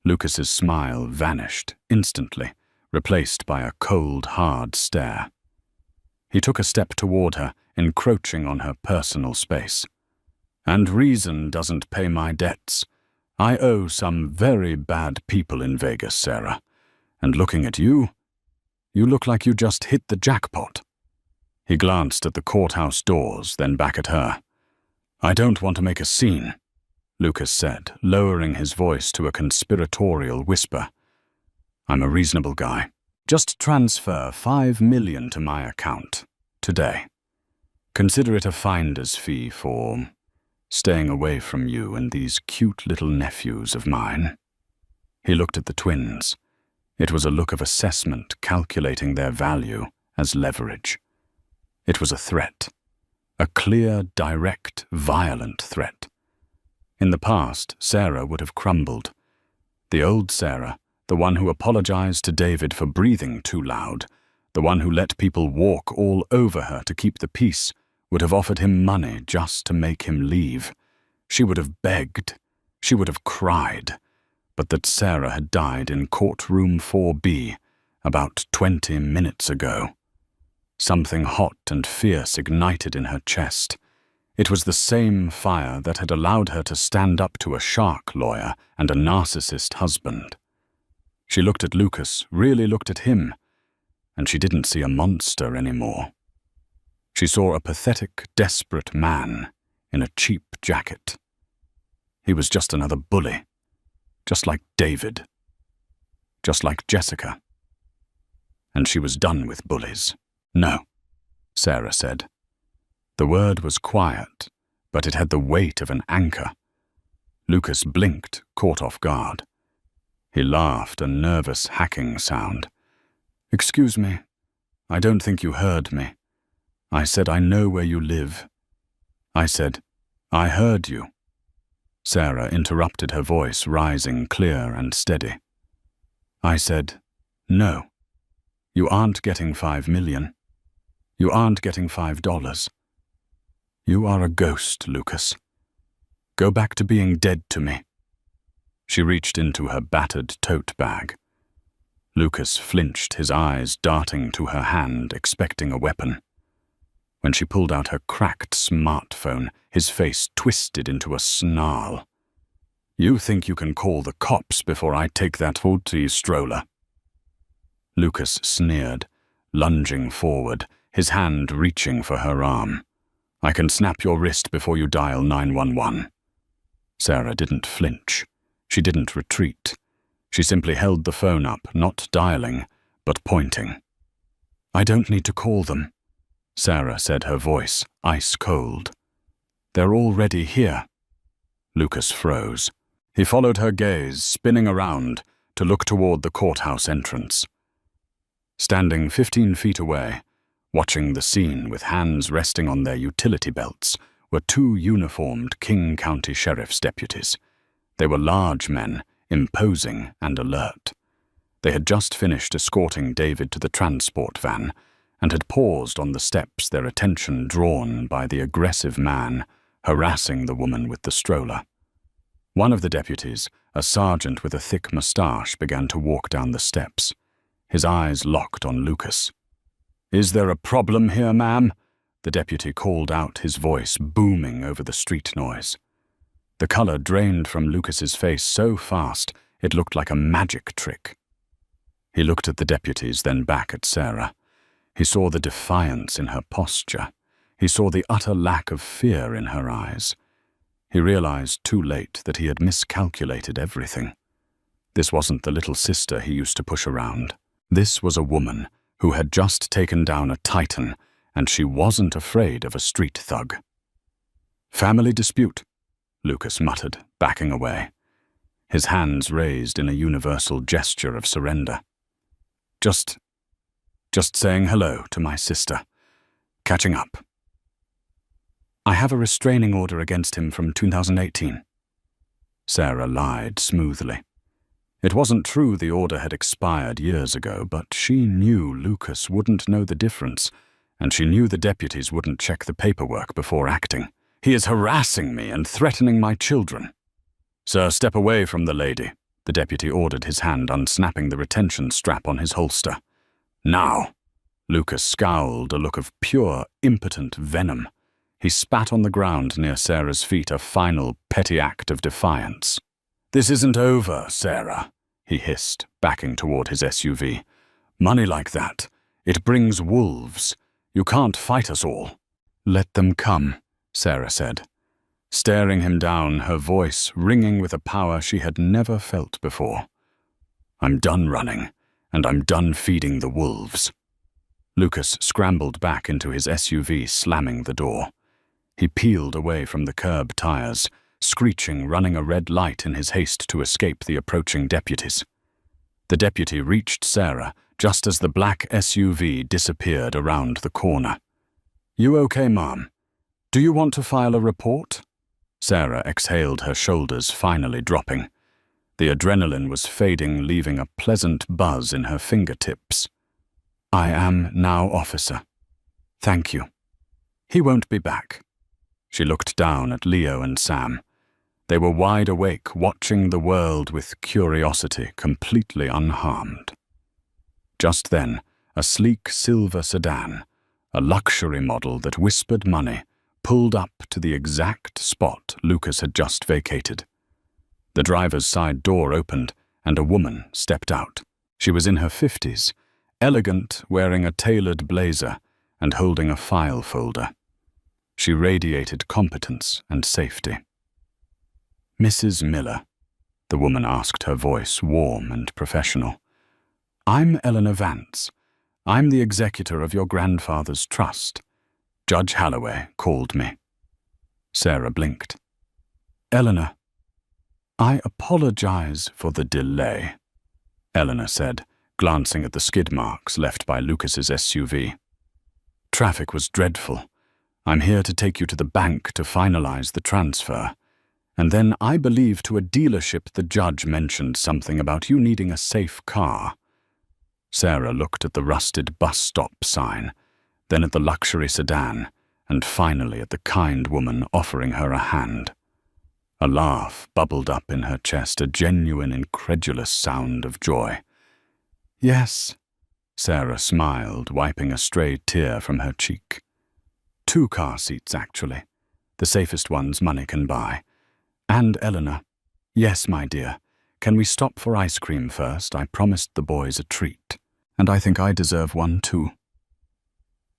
Lucas's smile vanished instantly, replaced by a cold, hard stare. He took a step toward her, encroaching on her personal space. "And reason doesn't pay my debts. I owe some very bad people in Vegas, Sarah. And looking at you, you look like you just hit the jackpot." He glanced at the courthouse doors, then back at her. "I don't want to make a scene," Lucas said, lowering his voice to a conspiratorial whisper. "I'm a reasonable guy. Just transfer $5 million to my account, today. Consider it a finder's fee for staying away from you and these cute little nephews of mine." He looked at the twins. It was a look of assessment, calculating their value as leverage. It was a threat. A clear, direct, violent threat. In the past, Sarah would have crumbled. The old Sarah, the one who apologized to David for breathing too loud, the one who let people walk all over her to keep the peace, would have offered him money just to make him leave. She would have begged. She would have cried. But that Sarah had died in courtroom 4B about 20 minutes ago. Something hot and fierce ignited in her chest. It was the same fire that had allowed her to stand up to a shark lawyer and a narcissist husband. She looked at Lucas, really looked at him, and she didn't see a monster anymore. She saw a pathetic, desperate man in a cheap jacket. He was just another bully. Just like David. Just like Jessica. And she was done with bullies. "No," Sarah said. The word was quiet, but it had the weight of an anchor. Lucas blinked, caught off guard. He laughed, a nervous hacking sound. "Excuse me, I don't think you heard me. I said I know where you live. I said, I heard you." Sarah interrupted, her voice rising clear and steady. "I said, no, you aren't getting $5 million. You aren't getting $5. You are a ghost, Lucas. Go back to being dead to me." She reached into her battered tote bag. Lucas flinched, his eyes darting to her hand, expecting a weapon. When she pulled out her cracked smartphone, his face twisted into a snarl. "You think you can call the cops before I take that faulty stroller?" Lucas sneered, lunging forward, his hand reaching for her arm. "I can snap your wrist before you dial 911. Sarah didn't flinch. She didn't retreat. She simply held the phone up, not dialing, but pointing. "I don't need to call them," Sarah said, her voice ice cold. "They're already here." Lucas froze. He followed her gaze, spinning around to look toward the courthouse entrance. Standing 15 feet away, watching the scene with hands resting on their utility belts, were 2 uniformed King County Sheriff's deputies. They were large men, imposing and alert. They had just finished escorting David to the transport van and had paused on the steps, their attention drawn by the aggressive man harassing the woman with the stroller. One of the deputies, a sergeant with a thick mustache, began to walk down the steps. His eyes locked on Lucas. "Is there a problem here, ma'am?" the deputy called out, his voice booming over the street noise. The color drained from Lucas's face so fast it looked like a magic trick. He looked at the deputies, then back at Sarah. He saw the defiance in her posture. He saw the utter lack of fear in her eyes. He realized too late that he had miscalculated everything. This wasn't the little sister he used to push around. This was a woman who had just taken down a titan, and she wasn't afraid of a street thug. "Family dispute," Lucas muttered, backing away. His hands raised in a universal gesture of surrender. Just saying hello to my sister. Catching up. "I have a restraining order against him from 2018. Sarah lied smoothly. It wasn't true the order had expired years ago, but she knew Lucas wouldn't know the difference, and she knew the deputies wouldn't check the paperwork before acting. "He is harassing me and threatening my children." "Sir, step away from the lady," the deputy ordered, his hand unsnapping the retention strap on his holster. "Now." Lucas scowled, a look of pure, impotent venom. He spat on the ground near Sarah's feet, a final, petty act of defiance. "This isn't over, Sarah," he hissed, backing toward his SUV. "Money like that, it brings wolves. You can't fight us all." "Let them come," Sarah said, staring him down, her voice ringing with a power she had never felt before. "I'm done running, and I'm done feeding the wolves." Lucas scrambled back into his SUV, slamming the door. He peeled away from the curb tires, screeching, running a red light in his haste to escape the approaching deputies. The deputy reached Sarah just as the black SUV disappeared around the corner. "You okay, Mom? Do you want to file a report?" Sarah exhaled, her shoulders finally dropping. The adrenaline was fading, leaving a pleasant buzz in her fingertips. "I am now, officer. Thank you. He won't be back." She looked down at Leo and Sam. They were wide awake, watching the world with curiosity, completely unharmed. Just then, a sleek silver sedan, a luxury model that whispered money, pulled up to the exact spot Lucas had just vacated. The driver's side door opened, and a woman stepped out. She was in her 50s, elegant, wearing a tailored blazer and holding a file folder. She radiated competence and safety. "Mrs. Miller," the woman asked, her voice warm and professional. "I'm Eleanor Vance. I'm the executor of your grandfather's trust. Judge Halloway called me." Sarah blinked. "Eleanor, I apologize for the delay," Eleanor said, glancing at the skid marks left by Lucas's SUV. "Traffic was dreadful. I'm here to take you to the bank to finalize the transfer. And then I believe to a dealership the judge mentioned something about you needing a safe car." Sarah looked at the rusted bus stop sign, then at the luxury sedan, and finally at the kind woman offering her a hand. A laugh bubbled up in her chest, a genuine, incredulous sound of joy. "Yes," Sarah smiled, wiping a stray tear from her cheek. "2 car seats, actually. The safest ones money can buy. And Eleanor." "Yes, my dear. Can we stop for ice cream first? I promised the boys a treat. And I think I deserve one too."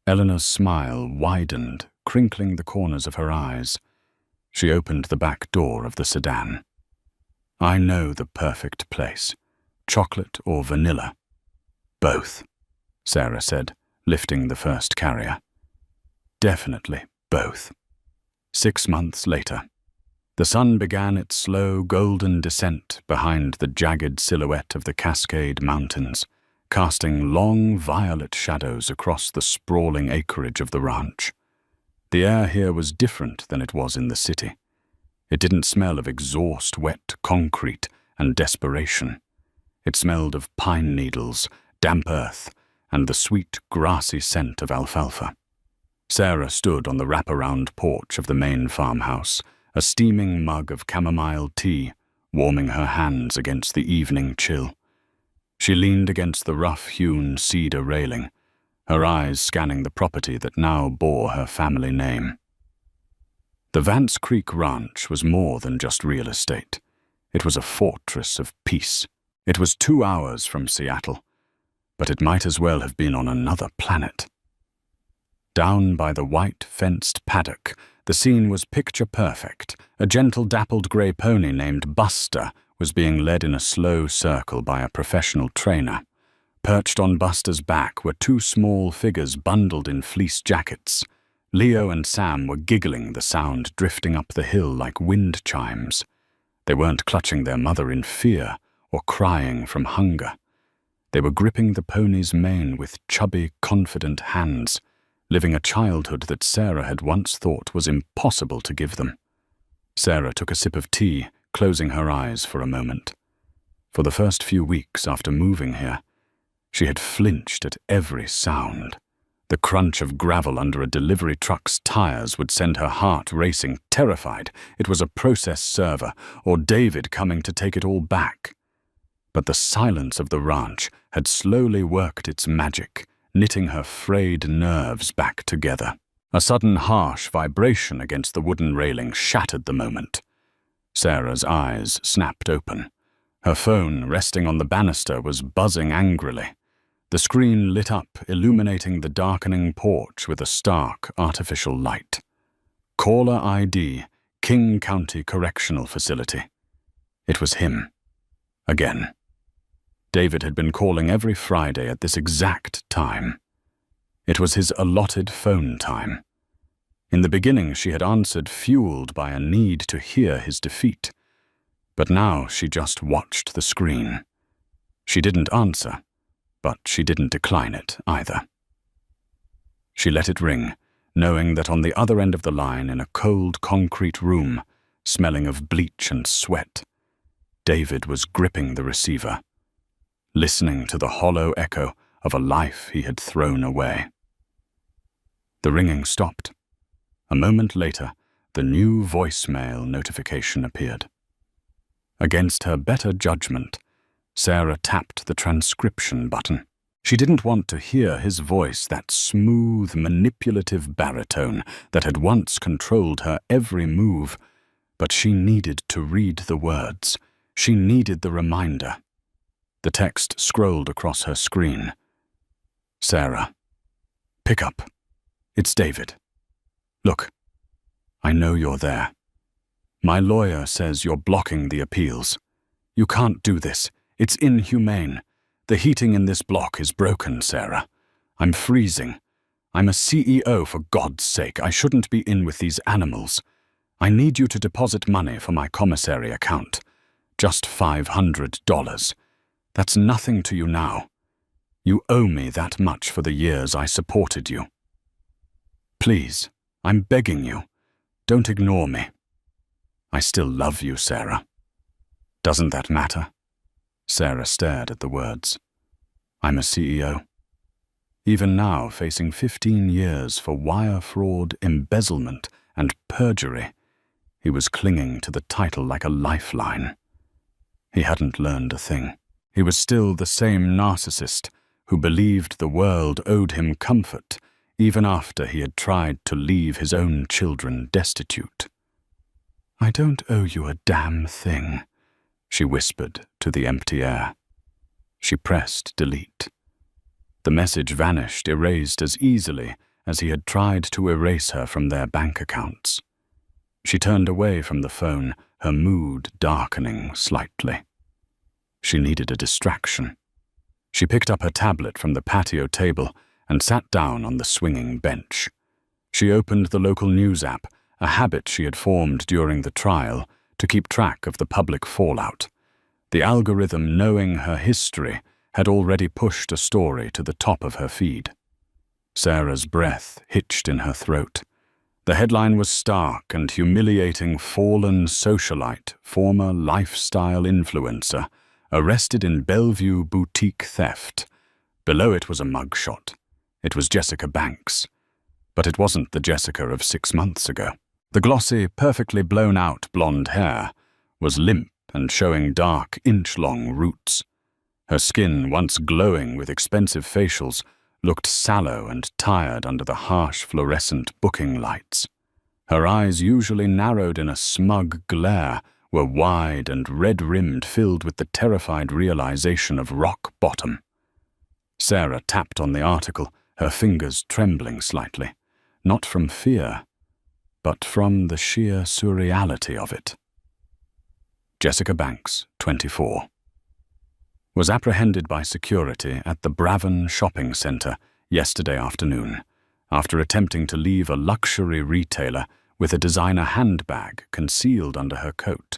Eleanor's smile widened, crinkling the corners of her eyes. She opened the back door of the sedan. "I know the perfect place. Chocolate or vanilla?" "Both," Sarah said, lifting the first carrier. "Definitely both." 6 months later. The sun began its slow golden descent behind the jagged silhouette of the Cascade Mountains, casting long violet shadows across the sprawling acreage of the ranch. The air here was different than it was in the city. It didn't smell of exhaust, wet concrete, and desperation. It smelled of pine needles, damp earth, and the sweet, grassy scent of alfalfa. Sarah stood on the wraparound porch of the main farmhouse, a steaming mug of chamomile tea, warming her hands against the evening chill. She leaned against the rough-hewn cedar railing, her eyes scanning the property that now bore her family name. The Vance Creek Ranch was more than just real estate. It was a fortress of peace. It was 2 hours from Seattle, but it might as well have been on another planet. Down by the white-fenced paddock, the scene was picture-perfect. A gentle dappled grey pony named Buster was being led in a slow circle by a professional trainer. Perched on Buster's back were 2 small figures bundled in fleece jackets. Leo and Sam were giggling, the sound drifting up the hill like wind chimes. They weren't clutching their mother in fear or crying from hunger. They were gripping the pony's mane with chubby, confident hands, living a childhood that Sarah had once thought was impossible to give them. Sarah took a sip of tea, closing her eyes for a moment. For the first few weeks after moving here, she had flinched at every sound. The crunch of gravel under a delivery truck's tires would send her heart racing, terrified it was a process server or David coming to take it all back. But the silence of the ranch had slowly worked its magic, knitting her frayed nerves back together. A sudden harsh vibration against the wooden railing shattered the moment. Sarah's eyes snapped open. Her phone, resting on the banister, was buzzing angrily. The screen lit up, illuminating the darkening porch with a stark, artificial light. Caller ID, King County Correctional Facility. It was him. Again. David had been calling every Friday at this exact time. It was his allotted phone time. In the beginning, she had answered, fueled by a need to hear his defeat. But now she just watched the screen. She didn't answer, but she didn't decline it either. She let it ring, knowing that on the other end of the line, in a cold concrete room, smelling of bleach and sweat, David was gripping the receiver, listening to the hollow echo of a life he had thrown away. The ringing stopped. A moment later, the new voicemail notification appeared. Against her better judgment, Sarah tapped the transcription button. She didn't want to hear his voice, that smooth, manipulative baritone that had once controlled her every move, but she needed to read the words. She needed the reminder. The text scrolled across her screen. "Sarah, pick up. It's David. Look, I know you're there. My lawyer says you're blocking the appeals. You can't do this. It's inhumane. The heating in this block is broken, Sarah. I'm freezing. I'm a CEO, for God's sake. I shouldn't be in with these animals. I need you to deposit money for my commissary account. Just $500. That's nothing to you now. You owe me that much for the years I supported you. Please, I'm begging you. Don't ignore me. I still love you, Sarah. Doesn't that matter?" Sarah stared at the words. "I'm a CEO. Even now, facing 15 years for wire fraud, embezzlement, and perjury, He was clinging to the title like a lifeline. He hadn't learned a thing. He was still the same narcissist who believed the world owed him comfort even after he had tried to leave his own children destitute. "I don't owe you a damn thing," she whispered to the empty air. She pressed delete. The message vanished, erased as easily as he had tried to erase her from their bank accounts. She turned away from the phone, her mood darkening slightly. She needed a distraction. She picked up her tablet from the patio table and sat down on the swinging bench. She opened the local news app, a habit she had formed during the trial to keep track of the public fallout. The algorithm, knowing her history, had already pushed a story to the top of her feed. Sarah's breath hitched in her throat. The headline was stark and humiliating: fallen socialite, former lifestyle influencer, arrested in Bellevue boutique theft. Below it was a mugshot. It was Jessica Banks. But it wasn't the Jessica of 6 months ago. The glossy, perfectly blown-out blonde hair was limp and showing dark, inch-long roots. Her skin, once glowing with expensive facials, looked sallow and tired under the harsh fluorescent booking lights. Her eyes, usually narrowed in a smug glare, were wide and red-rimmed, filled with the terrified realization of rock bottom. Sarah tapped on the article, her fingers trembling slightly, not from fear, but from the sheer surreality of it. Jessica Banks, 24. Was apprehended by security at the Bravon shopping centre yesterday afternoon after attempting to leave a luxury retailer with a designer handbag concealed under her coat.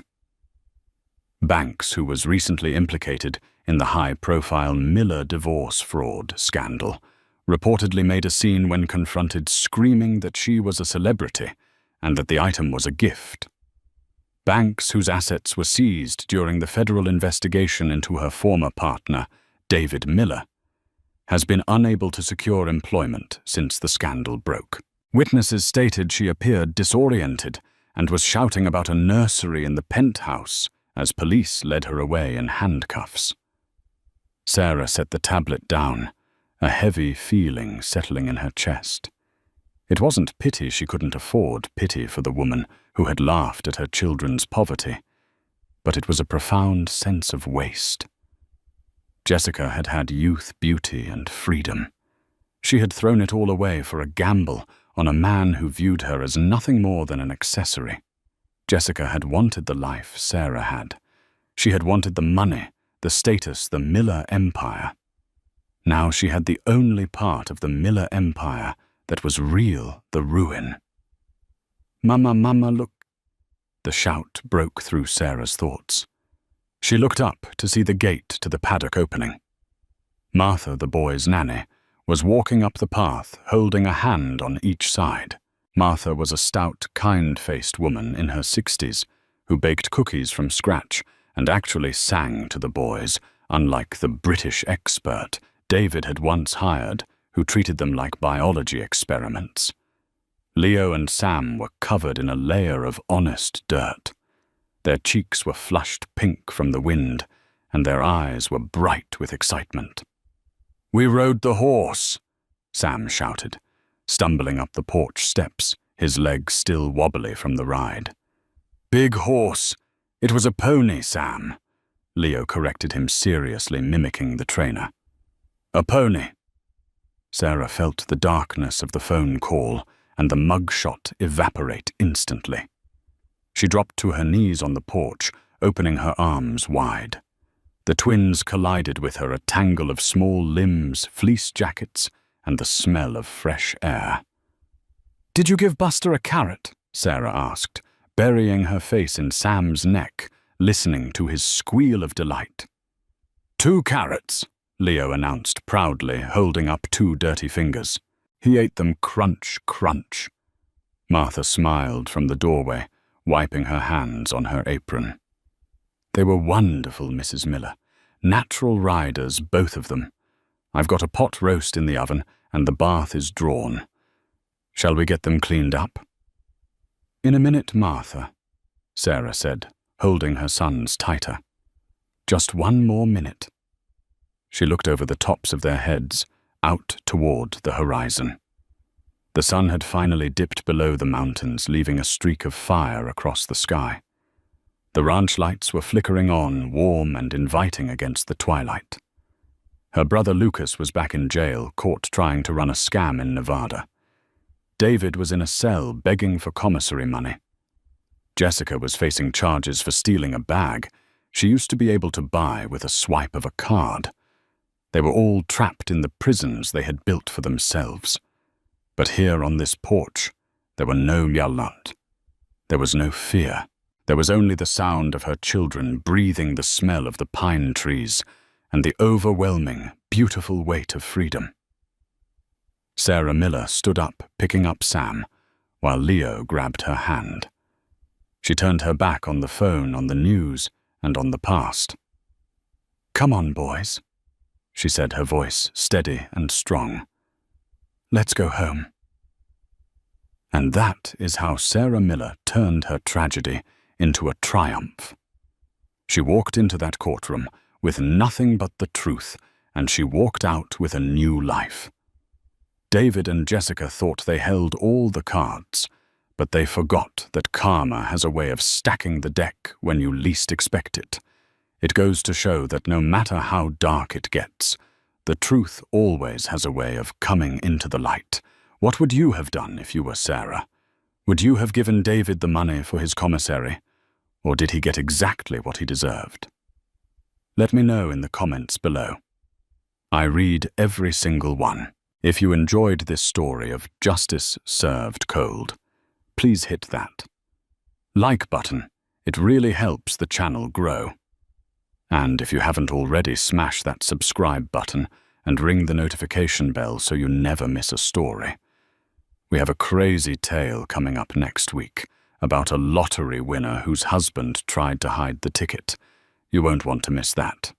Banks, who was recently implicated in the high-profile Miller divorce fraud scandal, reportedly made a scene when confronted, screaming that she was a celebrity and that the item was a gift. Banks, whose assets were seized during the federal investigation into her former partner, David Miller, has been unable to secure employment since the scandal broke. Witnesses stated she appeared disoriented and was shouting about a nursery in the penthouse as police led her away in handcuffs. Sarah set the tablet down, a heavy feeling settling in her chest. It wasn't pity she couldn't afford, pity for the woman who had laughed at her children's poverty, but it was a profound sense of waste. Jessica had had youth, beauty, and freedom. She had thrown it all away for a gamble on a man who viewed her as nothing more than an accessory. Jessica had wanted the life Sarah had. She had wanted the money, the status, the Miller empire. Now she had the only part of the Miller empire that was real, the ruin. "Mama, Mama, look." The shout broke through Sarah's thoughts. She looked up to see the gate to the paddock opening. Martha, the boy's nanny, was walking up the path, holding a hand on each side. Martha was a stout, kind-faced woman in her 60s who baked cookies from scratch and actually sang to the boys, unlike the British expert David had once hired, who treated them like biology experiments. Leo and Sam were covered in a layer of honest dirt. Their cheeks were flushed pink from the wind, and their eyes were bright with excitement. "We rode the horse," Sam shouted, stumbling up the porch steps, his legs still wobbly from the ride. "Big horse. It was a pony, Sam," Leo corrected him seriously, mimicking the trainer. "A pony." Sarah felt the darkness of the phone call and the mugshot evaporate instantly. She dropped to her knees on the porch, opening her arms wide. The twins collided with her, a tangle of small limbs, fleece jackets, and the smell of fresh air. "Did you give Buster a carrot?" Sarah asked, burying her face in Sam's neck, listening to his squeal of delight. "2 carrots," Leo announced proudly, holding up 2 dirty fingers. He ate them crunch, crunch. Martha smiled from the doorway, wiping her hands on her apron. "They were wonderful, Mrs. Miller. Natural riders, both of them. I've got a pot roast in the oven, and the bath is drawn. Shall we get them cleaned up?" "In a minute, Martha," Sarah said, holding her sons tighter. Just 1 more minute. She looked over the tops of their heads, out toward the horizon. The sun had finally dipped below the mountains, leaving a streak of fire across the sky. The ranch lights were flickering on, warm and inviting against the twilight. Her brother Lucas was back in jail, caught trying to run a scam in Nevada. David was in a cell begging for commissary money. Jessica was facing charges for stealing a bag she used to be able to buy with a swipe of a card. They were all trapped in the prisons they had built for themselves. But here on this porch, there were no yalant. There was no fear. There was only the sound of her children breathing the smell of the pine trees and the overwhelming, beautiful weight of freedom. Sarah Miller stood up, picking up Sam, while Leo grabbed her hand. She turned her back on the phone, on the news, and on the past. "Come on, boys," she said, her voice steady and strong. "Let's go home." And that is how Sarah Miller turned her tragedy into a triumph. She walked into that courtroom with nothing but the truth, and she walked out with a new life. David and Jessica thought they held all the cards, but they forgot that karma has a way of stacking the deck when you least expect it. It goes to show that no matter how dark it gets, the truth always has a way of coming into the light. What would you have done if you were Sarah? Would you have given David the money for his commissary, or did he get exactly what he deserved? Let me know in the comments below. I read every single one. If you enjoyed this story of justice served cold, please hit that like button. It really helps the channel grow. And if you haven't already, smash that subscribe button and ring the notification bell so you never miss a story. We have a crazy tale coming up next week about a lottery winner whose husband tried to hide the ticket. You won't want to miss that.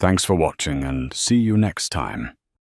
Thanks for watching and see you next time.